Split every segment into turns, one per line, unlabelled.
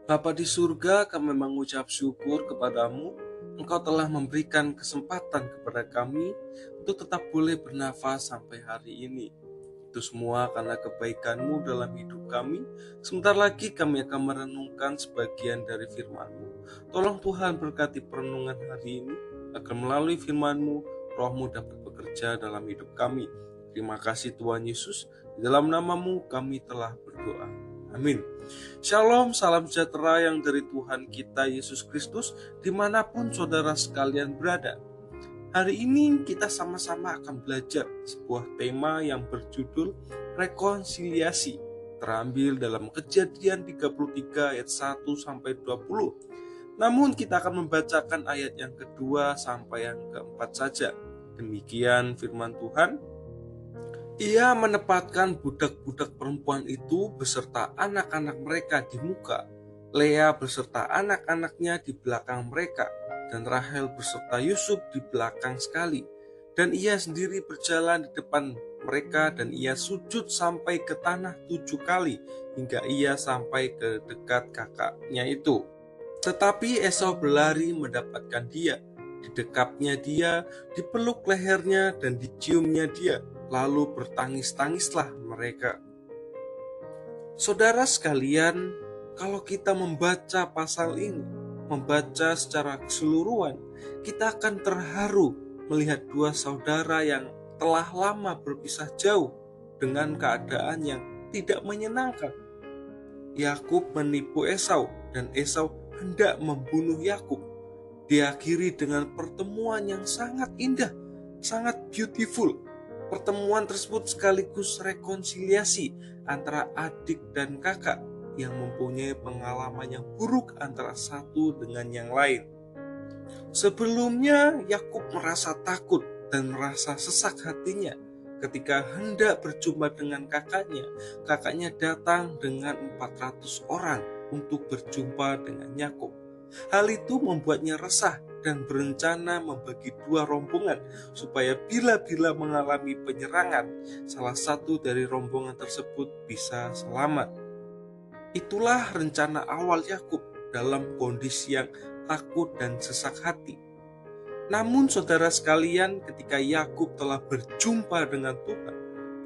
Bapa di surga, kami mengucap syukur kepadamu. Engkau telah memberikan kesempatan kepada kami untuk tetap boleh bernafas sampai hari ini. Itu semua karena kebaikan-Mu dalam hidup kami. Sebentar lagi kami akan merenungkan sebagian dari firman-Mu. Tolong Tuhan berkati perenungan hari ini, agar melalui firman-Mu, Roh-Mu dapat bekerja dalam hidup kami. Terima kasih Tuhan Yesus, di dalam nama-Mu kami telah berdoa. Amin. Shalom, salam sejahtera yang dari Tuhan kita Yesus Kristus dimanapun saudara sekalian berada. Hari ini kita sama-sama akan belajar sebuah tema yang berjudul rekonsiliasi, terambil dalam Kejadian 33 ayat 1-20. Namun kita akan membacakan ayat yang kedua sampai yang keempat saja. Demikian firman Tuhan. Ia menempatkan budak-budak perempuan itu beserta anak-anak mereka di muka, Lea beserta anak-anaknya di belakang mereka, dan Rahel beserta Yusuf di belakang sekali. Dan ia sendiri berjalan di depan mereka, dan ia sujud sampai ke tanah 7 kali, hingga ia sampai ke dekat kakaknya itu. Tetapi Esau berlari mendapatkan dia, didekapnya dia, dipeluk lehernya, dan diciumnya dia. Lalu bertangis-tangislah mereka. Saudara sekalian, kalau kita membaca pasal ini, membaca secara keseluruhan, kita akan terharu melihat dua saudara yang telah lama berpisah jauh dengan keadaan yang tidak menyenangkan. Yakub menipu Esau dan Esau hendak membunuh Yakub. Diakhiri dengan pertemuan yang sangat indah, sangat beautiful. Pertemuan tersebut sekaligus rekonsiliasi antara adik dan kakak yang mempunyai pengalaman yang buruk antara satu dengan yang lain. Sebelumnya Yakub merasa takut dan merasa sesak hatinya ketika hendak berjumpa dengan kakaknya. Kakaknya datang dengan 400 orang untuk berjumpa dengan Yakub. Hal itu membuatnya resah dan berencana membagi dua rombongan supaya bila-bila mengalami penyerangan, salah satu dari rombongan tersebut bisa selamat. Itulah rencana awal Yakub dalam kondisi yang takut dan sesak hati. Namun saudara sekalian, ketika Yakub telah berjumpa dengan Tuhan,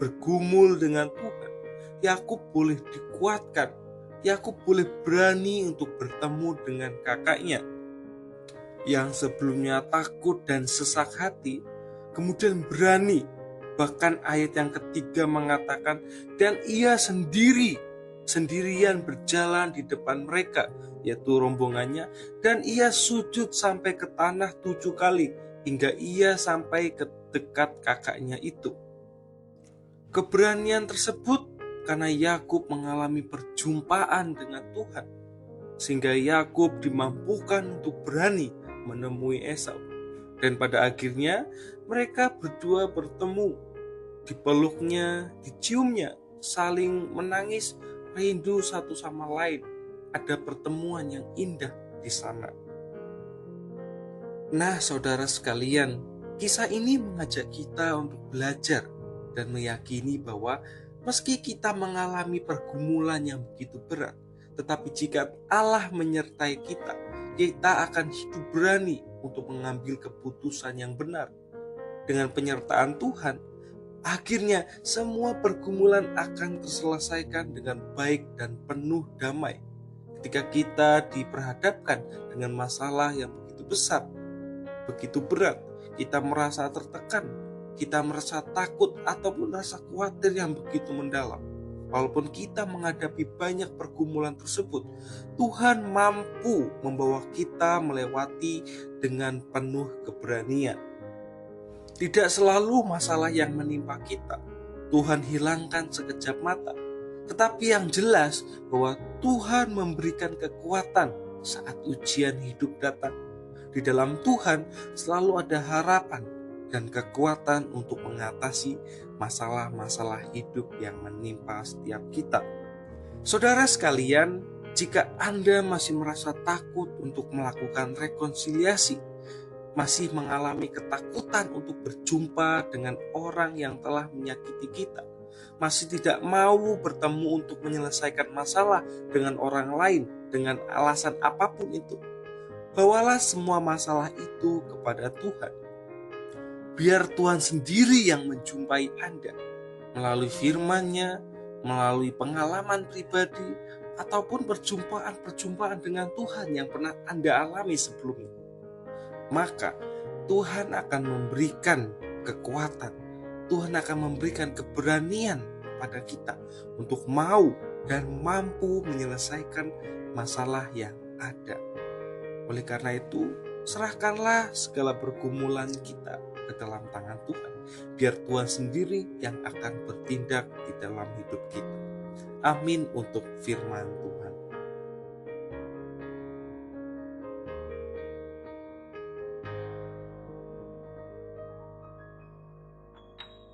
bergumul dengan Tuhan, Yakub boleh dikuatkan. Yakub boleh berani untuk bertemu dengan kakaknya yang sebelumnya takut dan sesak hati, kemudian berani. Bahkan ayat yang ketiga mengatakan, dan ia sendirian berjalan di depan mereka, yaitu rombongannya, dan ia sujud sampai ke tanah 7 kali, hingga ia sampai ke dekat kakaknya itu. Keberanian tersebut karena Yakub mengalami perjumpaan dengan Tuhan, sehingga Yakub dimampukan untuk berani menemui Esau. Dan pada akhirnya mereka berdua bertemu, dipeluknya, diciumnya, saling menangis, rindu satu sama lain. Ada pertemuan yang indah di sana. Nah, saudara sekalian, kisah ini mengajak kita untuk belajar dan meyakini bahwa meski kita mengalami pergumulan yang begitu berat, tetapi jika Allah menyertai kita, kita akan hidup berani untuk mengambil keputusan yang benar. Dengan penyertaan Tuhan, akhirnya semua pergumulan akan terselesaikan dengan baik dan penuh damai. Ketika kita diperhadapkan dengan masalah yang begitu besar, begitu berat, kita merasa tertekan, kita merasa takut ataupun rasa khawatir yang begitu mendalam. Walaupun kita menghadapi banyak pergumulan tersebut, Tuhan mampu membawa kita melewati dengan penuh keberanian. Tidak selalu masalah yang menimpa kita Tuhan hilangkan sekejap mata, tetapi yang jelas bahwa Tuhan memberikan kekuatan saat ujian hidup datang. Di dalam Tuhan selalu ada harapan dan kekuatan untuk mengatasi masalah-masalah hidup yang menimpa setiap kita. Saudara sekalian, jika Anda masih merasa takut untuk melakukan rekonsiliasi, masih mengalami ketakutan untuk berjumpa dengan orang yang telah menyakiti kita, masih tidak mau bertemu untuk menyelesaikan masalah dengan orang lain dengan alasan apapun itu, bawalah semua masalah itu kepada Tuhan. Biar Tuhan sendiri yang menjumpai Anda melalui firman-Nya, melalui pengalaman pribadi, ataupun perjumpaan-perjumpaan dengan Tuhan yang pernah Anda alami sebelumnya. Maka Tuhan akan memberikan kekuatan, Tuhan akan memberikan keberanian pada kita untuk mau dan mampu menyelesaikan masalah yang ada. Oleh karena itu, serahkanlah segala pergumulan kita ke dalam tangan Tuhan, biar Tuhan sendiri yang akan bertindak di dalam hidup kita. Amin untuk firman Tuhan.